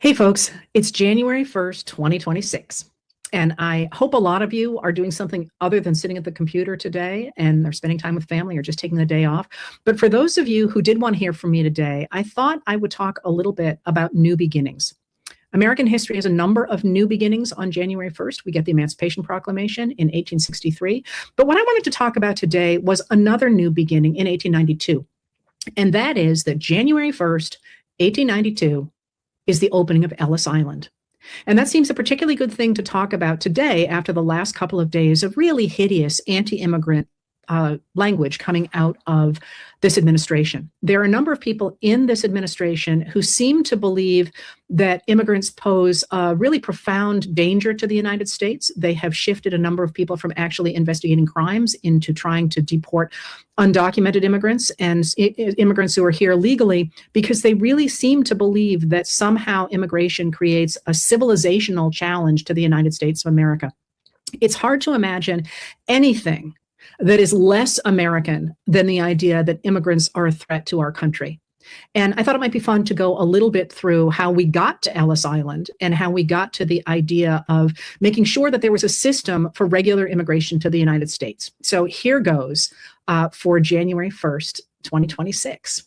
Hey folks, it's January 1st, 2026. And I hope a lot of you are doing something other than sitting at the computer today and they're spending time with family or just taking the day off. But for those of you who did want to hear from me today, I thought I would talk a little bit about new beginnings. American history has a number of new beginnings on January 1st. We get the Emancipation Proclamation in 1863. But what I wanted to talk about today was another new beginning in 1892. And that is that January 1st, 1892, is the opening of Ellis Island. And that seems a particularly good thing to talk about today after the last couple of days of really hideous anti-immigrant language coming out of this administration. There are a number of people in this administration who seem to believe that immigrants pose a really profound danger to the United States. They have shifted a number of people from actually investigating crimes into trying to deport undocumented immigrants and immigrants who are here legally, because they really seem to believe that somehow immigration creates a civilizational challenge to the United States of America. It's hard to imagine anything that is less American than the idea that immigrants are a threat to our country. And I thought it might be fun to go a little bit through how we got to Ellis Island and how we got to the idea of making sure that there was a system for regular immigration to the United States. So here goes for January 1st, 2026.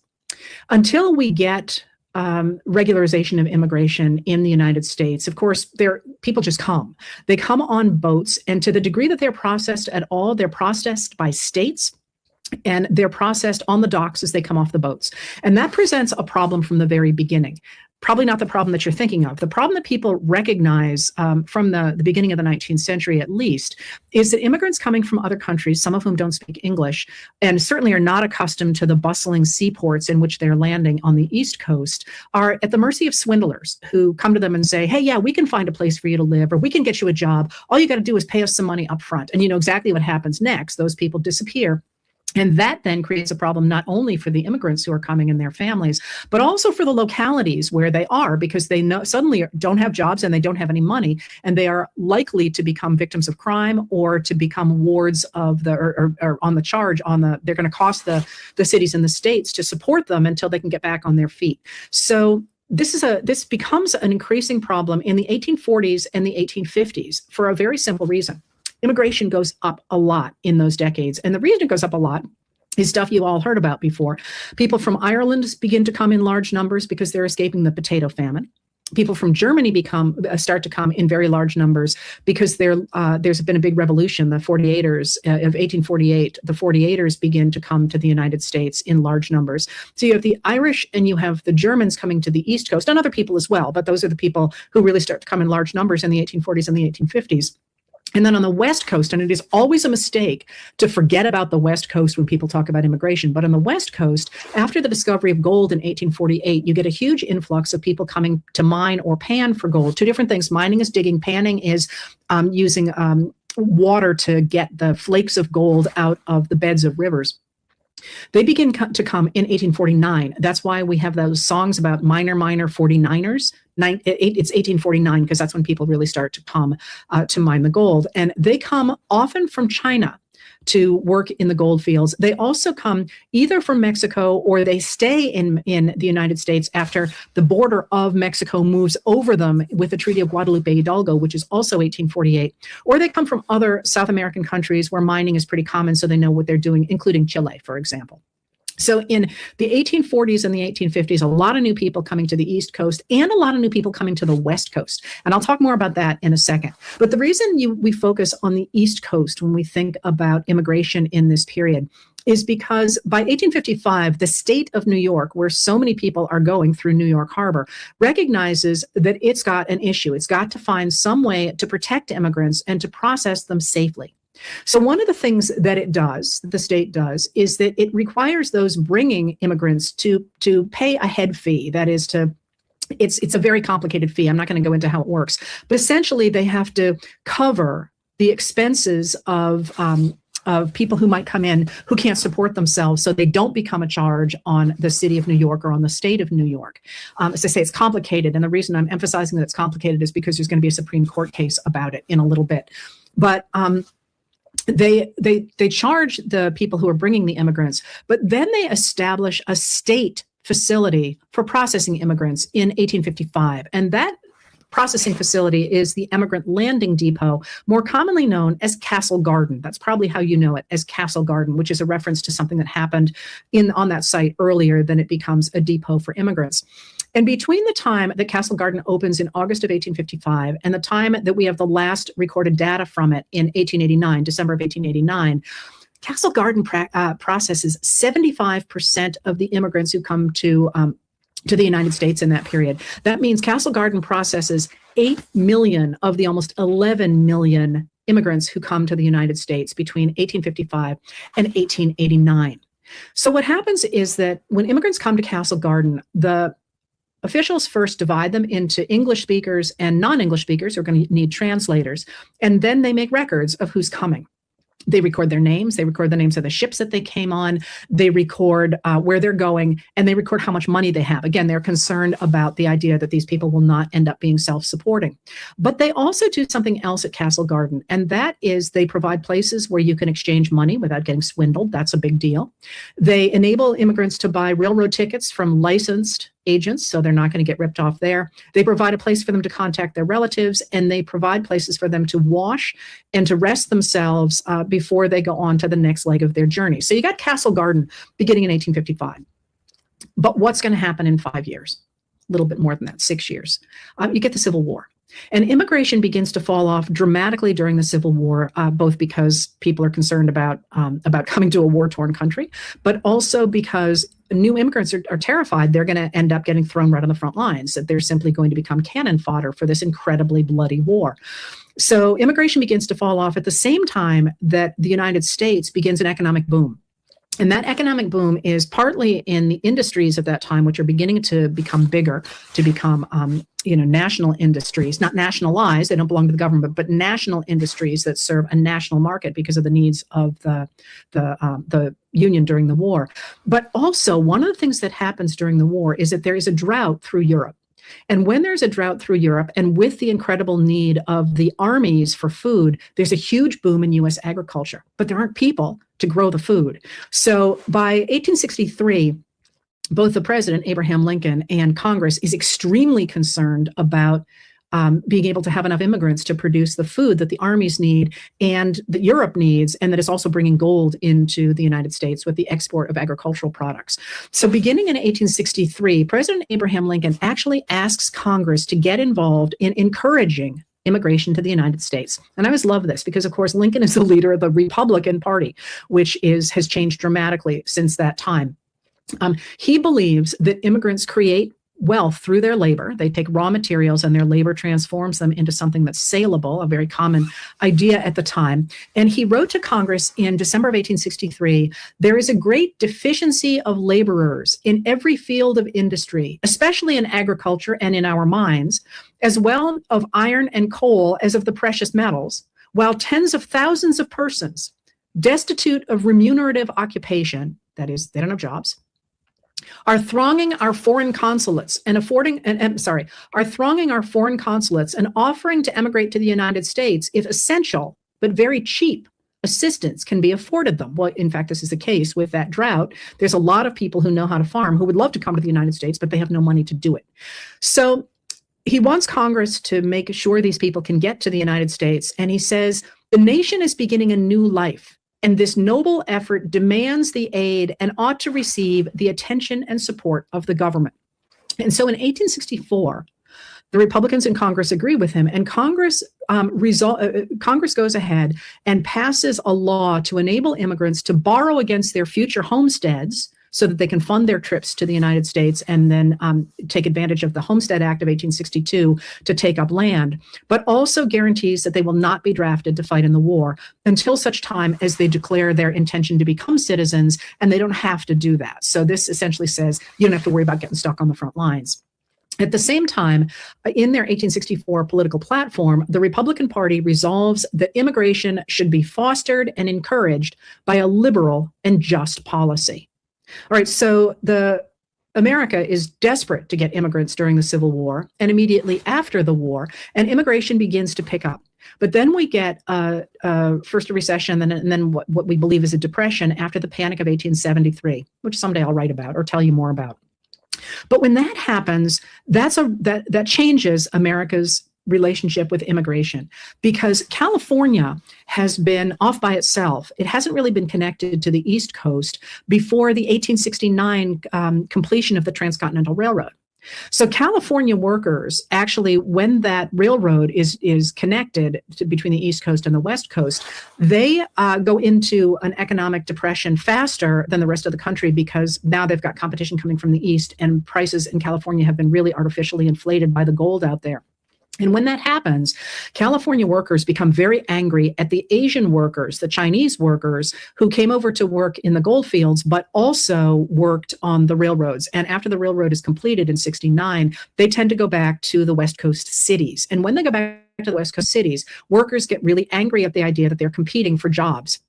Until we get regularization of immigration in the United States, of course, people just come. They come on boats, and to the degree that they're processed at all, they're processed by states, and they're processed on the docks as they come off the boats. And that presents a problem from the very beginning. Probably not the problem that you're thinking of. The problem that people recognize from the beginning of the 19th century, at least, is that immigrants coming from other countries, some of whom don't speak English, and certainly are not accustomed to the bustling seaports in which they're landing on the East Coast, are at the mercy of swindlers who come to them and say, hey, yeah, we can find a place for you to live, or we can get you a job. All you got to do is pay us some money up front. And you know exactly what happens next. Those people disappear. And that then creates a problem not only for the immigrants who are coming and their families, but also for the localities where they are, because they suddenly don't have jobs and they don't have any money, and they are likely to become victims of crime or to become wards of or on the charge they're going to cost the cities and the states to support them until they can get back on their feet. So this becomes an increasing problem in the 1840s and the 1850s for a very simple reason. Immigration goes up a lot in those decades. And the reason it goes up a lot is stuff you all heard about before. People from Ireland begin to come in large numbers because they're escaping the potato famine. People from Germany start to come in very large numbers because there's been a big revolution. The 48ers of 1848, the 48ers begin to come to the United States in large numbers. So you have the Irish and you have the Germans coming to the East Coast, and other people as well, but those are the people who really start to come in large numbers in the 1840s and the 1850s. And then on the West Coast, and it is always a mistake to forget about the West Coast when people talk about immigration, but on the West Coast, after the discovery of gold in 1848, you get a huge influx of people coming to mine or pan for gold. Two different things. Mining is digging. Panning is using water to get the flakes of gold out of the beds of rivers. They begin to come in 1849. That's why we have those songs about miner, 49ers. It's 1849 because that's when people really start to come to mine the gold. And they come often from China to work in the gold fields. They also come either from Mexico or they stay in the United States after the border of Mexico moves over them with the Treaty of Guadalupe Hidalgo, which is also 1848. Or they come from other South American countries where mining is pretty common, so they know what they're doing, including Chile, for example. So in the 1840s and the 1850s, a lot of new people coming to the East Coast and a lot of new people coming to the West Coast. And I'll talk more about that in a second. But the reason we focus on the East Coast when we think about immigration in this period is because by 1855, the state of New York, where so many people are going through New York Harbor, recognizes that it's got an issue. It's got to find some way to protect immigrants and to process them safely. So one of the things that the state does, is that it requires those bringing immigrants to pay a head fee. That is it's a very complicated fee. I'm not going to go into how it works, but essentially they have to cover the expenses of people who might come in who can't support themselves, so they don't become a charge on the city of New York or on the state of New York. As I say, it's complicated, and the reason I'm emphasizing that it's complicated is because there's going to be a Supreme Court case about it in a little bit. But they charge the people who are bringing the immigrants, but then they establish a state facility for processing immigrants in 1855. And that processing facility is the Emigrant Landing Depot, more commonly known as Castle Garden. That's probably how you know it, as Castle Garden, which is a reference to something that happened on that site earlier than it becomes a depot for immigrants. And between the time that Castle Garden opens in August of 1855 and the time that we have the last recorded data from it in 1889, December of 1889, Castle Garden processes 75% of the immigrants who come to the United States in that period. That means Castle Garden processes 8 million of the almost 11 million immigrants who come to the United States between 1855 and 1889. So what happens is that when immigrants come to Castle Garden, the officials first divide them into English speakers and non-English speakers who are going to need translators, and then they make records of who's coming. They record their names, they record the names of the ships that they came on, they record where they're going, and they record how much money they have. Again, they're concerned about the idea that these people will not end up being self-supporting. But they also do something else at Castle Garden, and that is they provide places where you can exchange money without getting swindled. That's a big deal. They enable immigrants to buy railroad tickets from licensed agents, so they're not going to get ripped off there. They provide a place for them to contact their relatives, and they provide places for them to wash and to rest themselves before they go on to the next leg of their journey. So you got Castle Garden beginning in 1855. But what's going to happen in 5 years? A little bit more than that, 6 years. You get the Civil War. And immigration begins to fall off dramatically during the Civil War, both because people are concerned about coming to a war-torn country, but also because new immigrants are terrified they're going to end up getting thrown right on the front lines, that they're simply going to become cannon fodder for this incredibly bloody war. So immigration begins to fall off at the same time that the United States begins an economic boom. And that economic boom is partly in the industries of that time, which are beginning to become bigger, to become national industries, not nationalized, they don't belong to the government, but national industries that serve a national market because of the needs of the Union during the war. But also, one of the things that happens during the war is that there is a drought through Europe. And when there's a drought through Europe, and with the incredible need of the armies for food, there's a huge boom in U.S. agriculture, but there aren't people to grow the food. So by 1863, both the president, Abraham Lincoln, and Congress is extremely concerned about being able to have enough immigrants to produce the food that the armies need and that Europe needs, and that is also bringing gold into the United States with the export of agricultural products. So beginning in 1863, President Abraham Lincoln actually asks Congress to get involved in encouraging immigration to the United States. And I always love this because, of course, Lincoln is the leader of the Republican Party, which has changed dramatically since that time. He believes that immigrants create wealth through their labor. They take raw materials and their labor transforms them into something that's saleable, a very common idea at the time. And he wrote to Congress in December of 1863, there is a great deficiency of laborers in every field of industry, especially in agriculture and in our mines, as well of iron and coal as of the precious metals, while tens of thousands of persons, destitute of remunerative occupation, that is, they don't have jobs, are thronging our foreign consulates and offering to emigrate to the United States if essential but very cheap assistance can be afforded them. Well, in fact, this is the case with that drought. There's a lot of people who know how to farm who would love to come to the United States, but they have no money to do it. So he wants Congress to make sure these people can get to the United States. And he says, the nation is beginning a new life. And this noble effort demands the aid and ought to receive the attention and support of the government. And so in 1864, the Republicans in Congress agree with him, and Congress goes ahead and passes a law to enable immigrants to borrow against their future homesteads so that they can fund their trips to the United States and then take advantage of the Homestead Act of 1862 to take up land, but also guarantees that they will not be drafted to fight in the war until such time as they declare their intention to become citizens, and they don't have to do that. So this essentially says you don't have to worry about getting stuck on the front lines. At the same time, in their 1864 political platform, the Republican Party resolves that immigration should be fostered and encouraged by a liberal and just policy. All right, so America is desperate to get immigrants during the Civil War and immediately after the war, and immigration begins to pick up. But then we get first a recession and then what we believe is a depression after the Panic of 1873, which someday I'll write about or tell you more about. But when that happens, that changes America's relationship with immigration, because California has been off by itself. It hasn't really been connected to the East Coast before the 1869 completion of the Transcontinental Railroad. So California workers actually, when that railroad is connected between the East Coast and the West Coast, they go into an economic depression faster than the rest of the country, because now they've got competition coming from the East, and prices in California have been really artificially inflated by the gold out there. And when that happens, California workers become very angry at the Asian workers, the Chinese workers, who came over to work in the gold fields, but also worked on the railroads. And after the railroad is completed in 69, they tend to go back to the West Coast cities. And when they go back to the West Coast cities, workers get really angry at the idea that they're competing for jobs.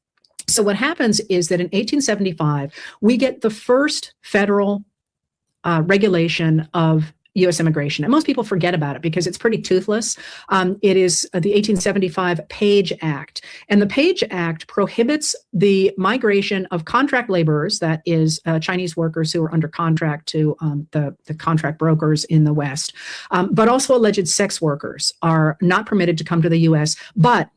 So what happens is that in 1875, we get the first federal regulation of U.S. immigration. And most people forget about it because it's pretty toothless. It is the 1875 Page Act. And the Page Act prohibits the migration of contract laborers, that is Chinese workers who are under contract to the contract brokers in the West, but also alleged sex workers are not permitted to come to the U.S., but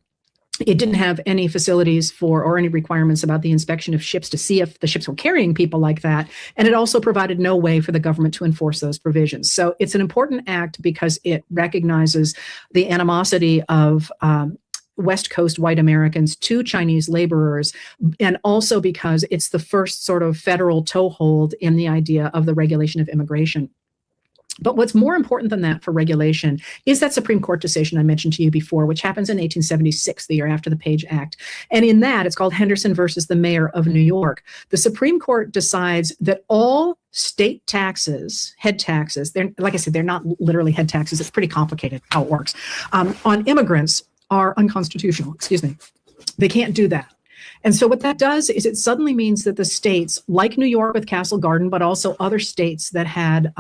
it didn't have any facilities for or any requirements about the inspection of ships to see if the ships were carrying people like that. And it also provided no way for the government to enforce those provisions. So it's an important act because it recognizes the animosity of West Coast white Americans to Chinese laborers, and also because it's the first sort of federal toehold in the idea of the regulation of immigration. But what's more important than that for regulation is that Supreme Court decision I mentioned to you before, which happens in 1876, the year after the Page Act. And in that, it's called Henderson versus the Mayor of New York. The Supreme Court decides that all state taxes, head taxes, they're, like I said, they're not literally head taxes. It's pretty complicated how it works, on immigrants are unconstitutional. Excuse me. They can't do that. And so what that does is it suddenly means that the states, like New York with Castle Garden, but also other states that had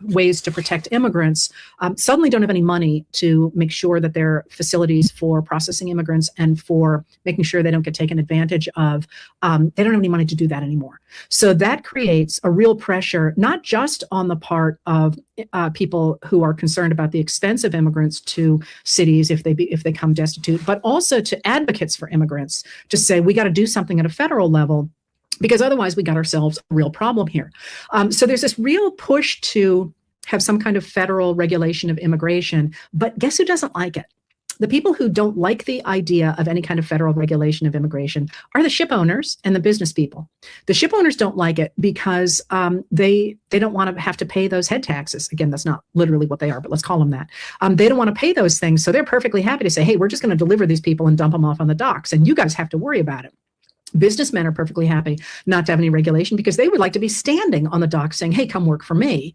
ways to protect immigrants, suddenly don't have any money to make sure that their facilities for processing immigrants and for making sure they don't get taken advantage of, they don't have any money to do that anymore. So that creates a real pressure, not just on the part of people who are concerned about the expense of immigrants to cities if they come destitute, but also to advocates for immigrants to say, we got to do something at a federal level, because otherwise we got ourselves a real problem here. So there's this real push to have some kind of federal regulation of immigration, but guess who doesn't like it? The people who don't like the idea of any kind of federal regulation of immigration are the ship owners and the business people. The ship owners don't like it because they don't want to have to pay those head taxes. Again, that's not literally what they are, but let's call them that. They don't want to pay those things, so they're perfectly happy to say, hey, we're just going to deliver these people and dump them off on the docks, and you guys have to worry about it. Businessmen are perfectly happy not to have any regulation because they would like to be standing on the dock saying, hey, come work for me,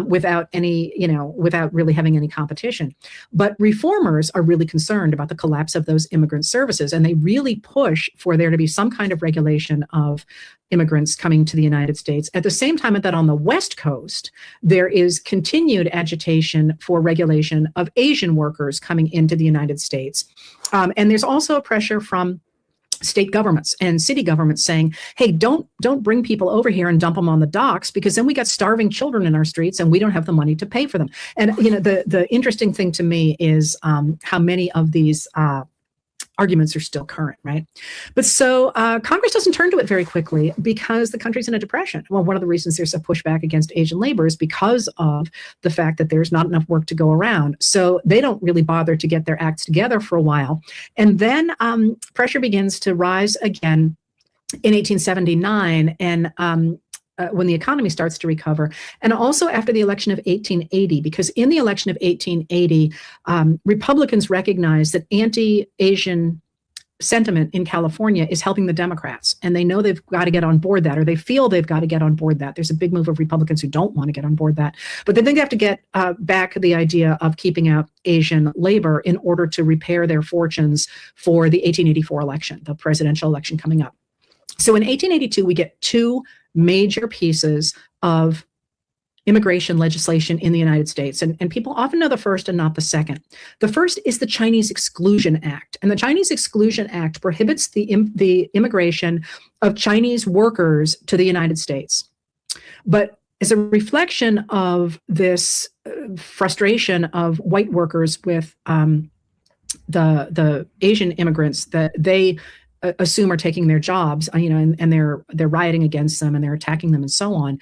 without really having any competition. But reformers are really concerned about the collapse of those immigrant services, and they really push for there to be some kind of regulation of immigrants coming to the United States. At the same time that on the West Coast, there is continued agitation for regulation of Asian workers coming into the United States. And there's also a pressure from state governments and city governments saying, hey, don't bring people over here and dump them on the docks, because then we got starving children in our streets and we don't have the money to pay for them. And the interesting thing to me is how many of these arguments are still current, right? But so Congress doesn't turn to it very quickly because the country's in a depression. Well, one of the reasons there's a pushback against Asian labor is because of the fact that there's not enough work to go around. So they don't really bother to get their acts together for a while. And then pressure begins to rise again in 1879, and when the economy starts to recover, and also after the election of 1880, because in the election of 1880, Republicans recognize that anti-Asian sentiment in California is helping the Democrats, and they know they've got to get on board that, or they feel they've got to get on board that. There's a big move of Republicans who don't want to get on board that, but they think they have to get back the idea of keeping out Asian labor in order to repair their fortunes for the 1884 election, the presidential election coming up. So in 1882, we get two major pieces of immigration legislation in the United States. And people often know the first and not the second. The first is the Chinese Exclusion Act. And the Chinese Exclusion Act prohibits the immigration of Chinese workers to the United States. But is a reflection of this frustration of white workers with the Asian immigrants that they assume are taking their jobs, and they're rioting against them and they're attacking them and so on.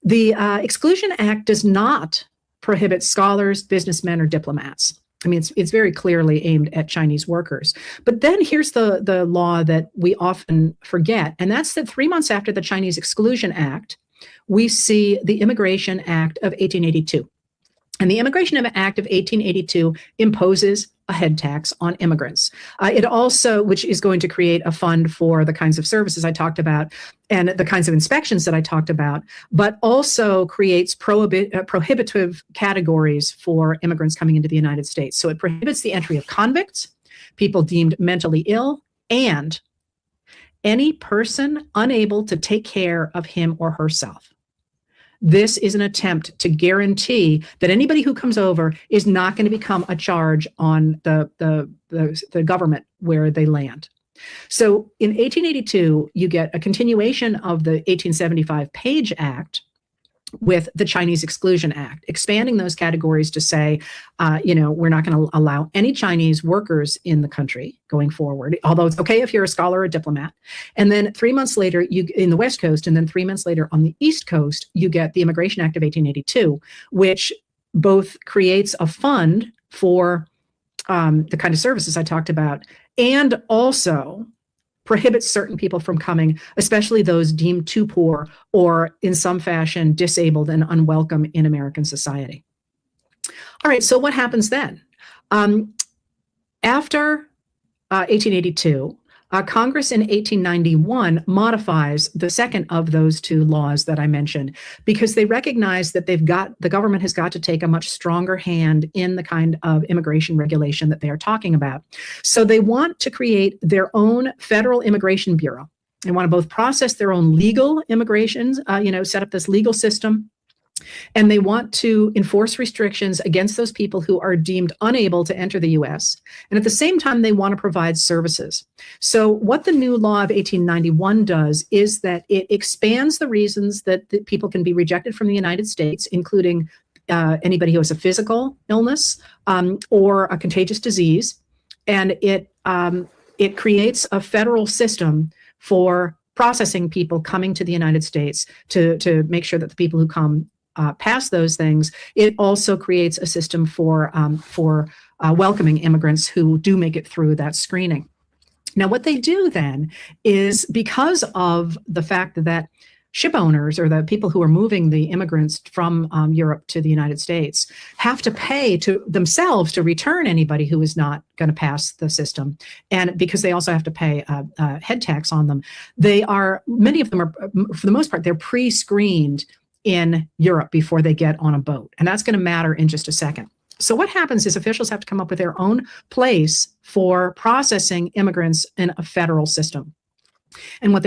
The Exclusion Act does not prohibit scholars, businessmen, or diplomats. I mean, it's very clearly aimed at Chinese workers. But then here's the law that we often forget, and that's that 3 months after the Chinese Exclusion Act, we see the Immigration Act of 1882. And the Immigration Act of 1882 imposes a head tax on immigrants. It also, which is going to create a fund for the kinds of services I talked about and the kinds of inspections that I talked about, but also creates prohibitive categories for immigrants coming into the United States. So it prohibits the entry of convicts, people deemed mentally ill, and any person unable to take care of him or herself. This is an attempt to guarantee that anybody who comes over is not going to become a charge on the government where they land. So in 1882, you get a continuation of the 1875 Page Act with the Chinese Exclusion Act, expanding those categories to say, we're not going to allow any Chinese workers in the country going forward, although it's okay if you're a scholar or a diplomat. And then 3 months later, in the West Coast, and then 3 months later on the East Coast, you get the Immigration Act of 1882, which both creates a fund for the kind of services I talked about, and also prohibits certain people from coming, especially those deemed too poor or in some fashion disabled and unwelcome in American society. All right, so what happens then? After 1882, Congress in 1891 modifies the second of those two laws that I mentioned, because they recognize that the government has got to take a much stronger hand in the kind of immigration regulation that they are talking about. So they want to create their own federal immigration bureau. They want to both process their own legal immigrations, set up this legal system, and they want to enforce restrictions against those people who are deemed unable to enter the U.S. And at the same time, they want to provide services. So what the new law of 1891 does is that it expands the reasons that people can be rejected from the United States, including anybody who has a physical illness or a contagious disease. And it creates a federal system for processing people coming to the United States to make sure that the people who come past those things. It also creates a system for welcoming immigrants who do make it through that screening. Now, what they do then is, because of the fact that ship owners or the people who are moving the immigrants from Europe to the United States have to pay to themselves to return anybody who is not going to pass the system. And because they also have to pay a head tax on them, many of them are, for the most part, they're pre-screened in Europe before they get on a boat. And that's going to matter in just a second. So what happens is officials have to come up with their own place for processing immigrants in a federal system. And what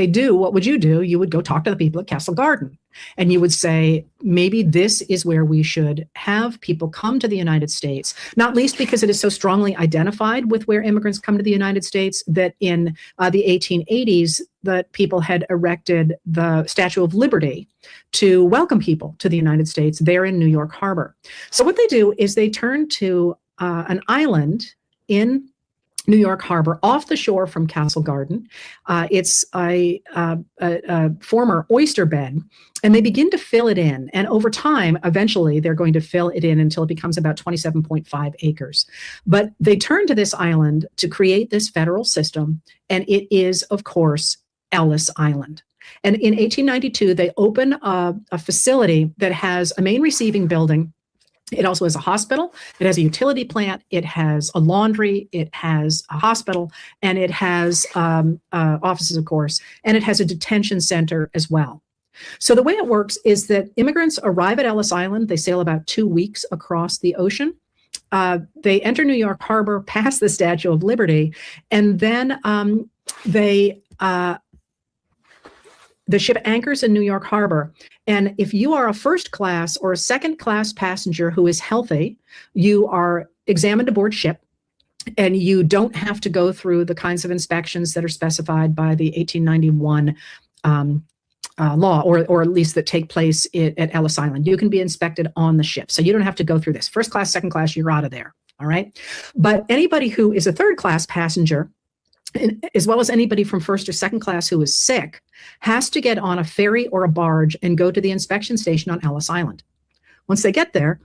would you do? You would go talk to the people at Castle Garden, and you would say, maybe this is where we should have people come to the United States, not least because it is so strongly identified with where immigrants come to the United States that in the 1880s, that people had erected the Statue of Liberty to welcome people to the United States there in New York Harbor. So what they do is they turn to an island in New York Harbor off the shore from Castle Garden. It's a former oyster bed, and they begin to fill it in. And over time, eventually, they're going to fill it in until it becomes about 27.5 acres. But they turn to this island to create this federal system, and it is, of course, Ellis Island. And in 1892, they open a facility that has a main receiving building. It also has a hospital, it has a utility plant, it has a laundry, it has a hospital, and it has offices, of course, and it has a detention center as well. So the way it works is that immigrants arrive at Ellis Island. They sail about 2 weeks across the ocean. They enter New York Harbor, pass the Statue of Liberty, and then the ship anchors in New York Harbor. And if you are a first class or a second class passenger who is healthy, you are examined aboard ship, and you don't have to go through the kinds of inspections that are specified by the 1891 law, or at least that take place at Ellis Island. You can be inspected on the ship. So you don't have to go through this. First class, second class, you're out of there. All right. But anybody who is a third class passenger, as well as anybody from first or second class who is sick, has to get on a ferry or a barge and go to the inspection station on Ellis Island. Once they get there,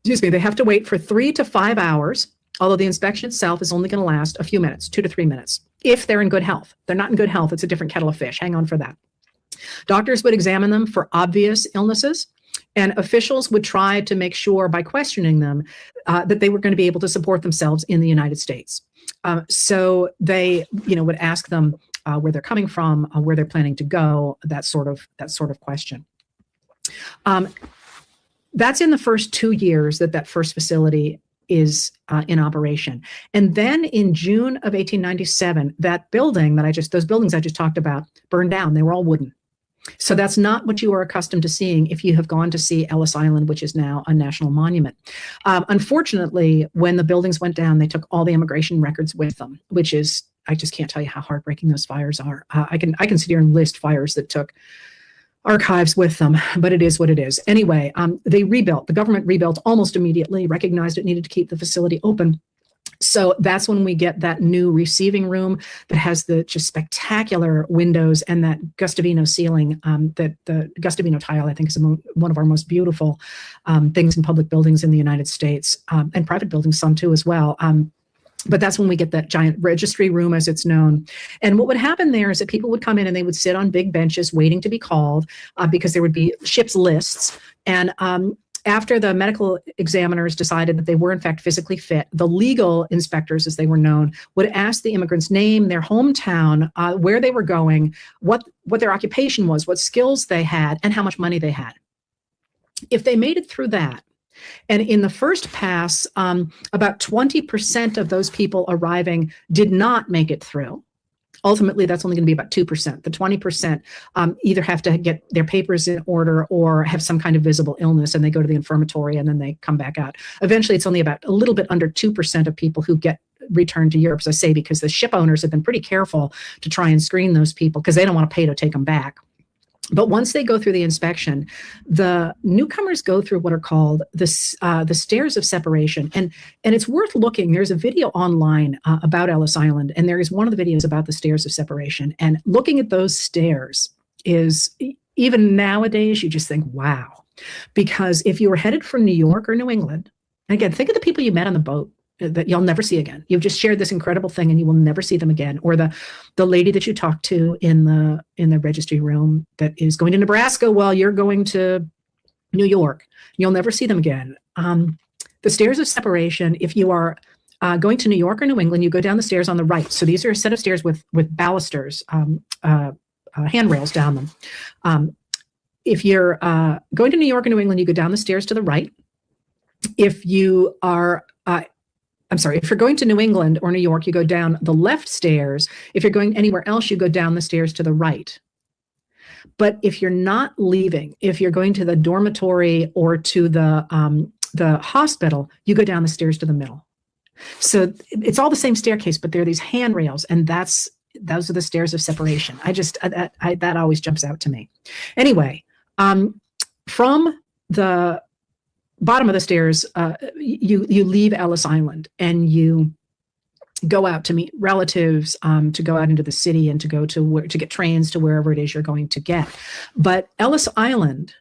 they have to wait for 3 to 5 hours, although the inspection itself is only going to last a few minutes, 2 to 3 minutes, if they're in good health. If they're not in good health, it's a different kettle of fish. Hang on for that. Doctors would examine them for obvious illnesses, and officials would try to make sure by questioning them that they were going to be able to support themselves in the United States. So they, would ask them where they're coming from, where they're planning to go, that sort of question. That's in the first 2 years that first facility is in operation. And then in June of 1897, that building those buildings I just talked about burned down. They were all wooden. So that's not what you are accustomed to seeing if you have gone to see Ellis Island, which is now a national monument. Unfortunately, when the buildings went down, they took all the immigration records with them, which is, I just can't tell you how heartbreaking those fires are. I can sit here and list fires that took archives with them, but it is what it is. Anyway, the government rebuilt almost immediately, recognized it needed to keep the facility open. So that's when we get that new receiving room that has the just spectacular windows and that Gustavino ceiling. That the Gustavino tile, I think, is one of our most beautiful things in public buildings in the United States, and private buildings, some too as well. But that's when we get that giant registry room, as it's known. And what would happen there is that people would come in and they would sit on big benches waiting to be called because there would be ship's lists. And after the medical examiners decided that they were in fact physically fit, the legal inspectors, as they were known, would ask the immigrant's name, their hometown, where they were going, what their occupation was, what skills they had, and how much money they had. If they made it through that, and in the first pass, about 20% of those people arriving did not make it through. Ultimately, that's only going to be about 2%. The 20% either have to get their papers in order or have some kind of visible illness, and they go to the infirmary and then they come back out. Eventually, it's only about a little bit under 2% of people who get returned to Europe, as I say, because the ship owners have been pretty careful to try and screen those people because they don't want to pay to take them back. But once they go through the inspection, the newcomers go through what are called the stairs of separation. And it's worth looking. There's a video online about Ellis Island, and there is one of the videos about the stairs of separation. And looking at those stairs is, even nowadays, you just think, wow. Because if you were headed from New York or New England, and again, think of the people you met on the boat that you'll never see again. You've just shared this incredible thing and you will never see them again. Or the lady that you talked to in the registry room that is going to Nebraska while you're going to New York. You'll never see them again. The stairs of separation, if you are going to New York or New England, you go down the stairs on the right. So these are a set of stairs with balusters, handrails down them. If you're going to New York or New England, you go down the stairs to the right. If you are if you're going to New England or New York, you go down the left stairs. If you're going anywhere else, you go down the stairs to the right. But if you're not leaving, if you're going to the dormitory or to the hospital, you go down the stairs to the middle. So it's all the same staircase, but there are these handrails, and those are the stairs of separation. That always jumps out to me. Anyway, from the bottom of the stairs, you leave Ellis Island and you go out to meet relatives, to go out into the city and to go to get trains to wherever it is you're going to get. But Ellis Island,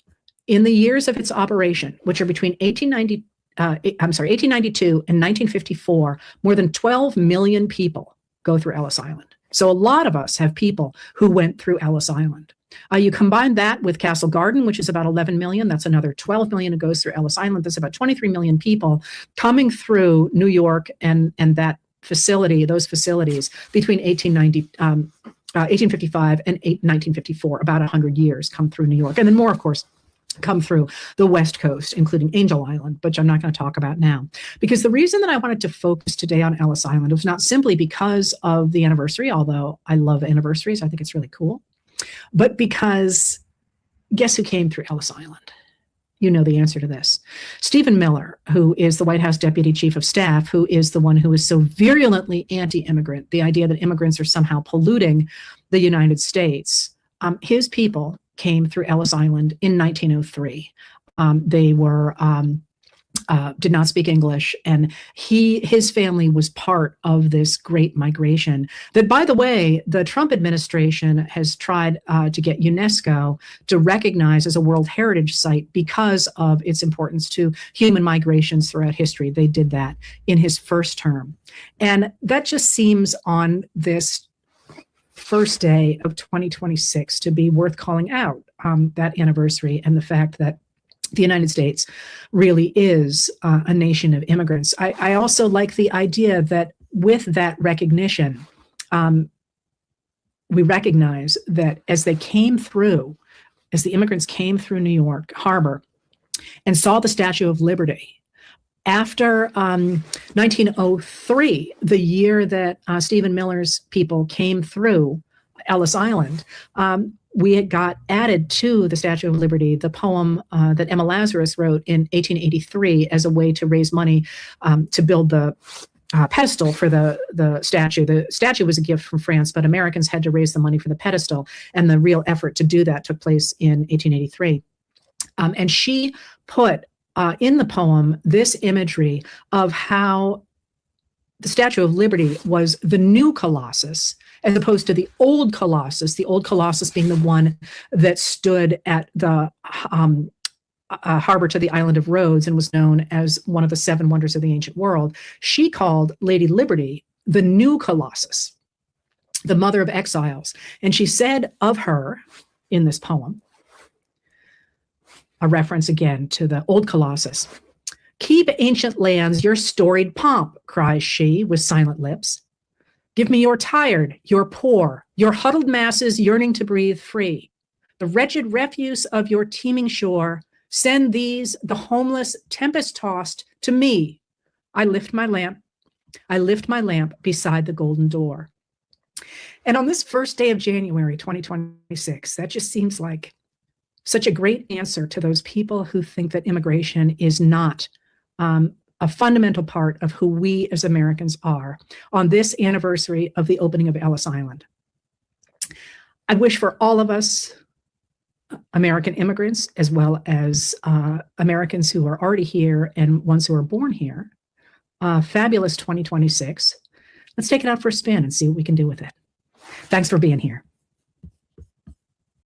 in the years of its operation, which are between 1892 and 1954, more than 12 million people go through Ellis Island. So a lot of us have people who went through Ellis Island. You combine that with Castle Garden, which is about 11 million. That's another 12 million who goes through Ellis Island. There's about 23 million people coming through New York and that facility, those facilities between 1855 and 1954, about 100 years come through New York. And then more, of course, come through the West Coast, including Angel Island, which I'm not going to talk about now. Because the reason that I wanted to focus today on Ellis Island was not simply because of the anniversary, although I love anniversaries. I think it's really cool. But because guess who came through Ellis Island? You know the answer to this. Stephen Miller, who is the White House Deputy Chief of Staff, who is the one who is so virulently anti-immigrant, the idea that immigrants are somehow polluting the United States. his people came through Ellis Island in 1903. They were did not speak English, and his family was part of this great migration that, by the way, the Trump administration has tried to get UNESCO to recognize as a World Heritage Site because of its importance to human migrations throughout history. They did that in his first term. And that just seems on this first day of 2026 to be worth calling out, that anniversary and the fact that the United States really is a nation of immigrants. I also like the idea that with that recognition, we recognize that as the immigrants came through New York Harbor and saw the Statue of Liberty, after 1903, the year that Stephen Miller's people came through Ellis Island, we had got added to the Statue of Liberty the poem that Emma Lazarus wrote in 1883 as a way to raise money to build the pedestal for the statue. The statue was a gift from France, but Americans had to raise the money for the pedestal, and the real effort to do that took place in 1883. And she put in the poem this imagery of how the Statue of Liberty was the new Colossus, as opposed to the old Colossus being the one that stood at the harbor to the island of Rhodes and was known as one of the seven wonders of the ancient world. She called Lady Liberty the new Colossus, the mother of exiles. And she said of her in this poem, a reference again to the old Colossus, "Keep ancient lands your storied pomp," cries she with silent lips. "Give me your tired, your poor, your huddled masses yearning to breathe free. The wretched refuse of your teeming shore, send these, the homeless, tempest-tossed, to me. I lift my lamp beside the golden door." And on this first day of January 2026, that just seems like such a great answer to those people who think that immigration is not a fundamental part of who we as Americans are on this anniversary of the opening of Ellis Island. I wish for all of us, American immigrants, as well as Americans who are already here and ones who are born here, fabulous 2026. Let's take it out for a spin and see what we can do with it. Thanks for being here.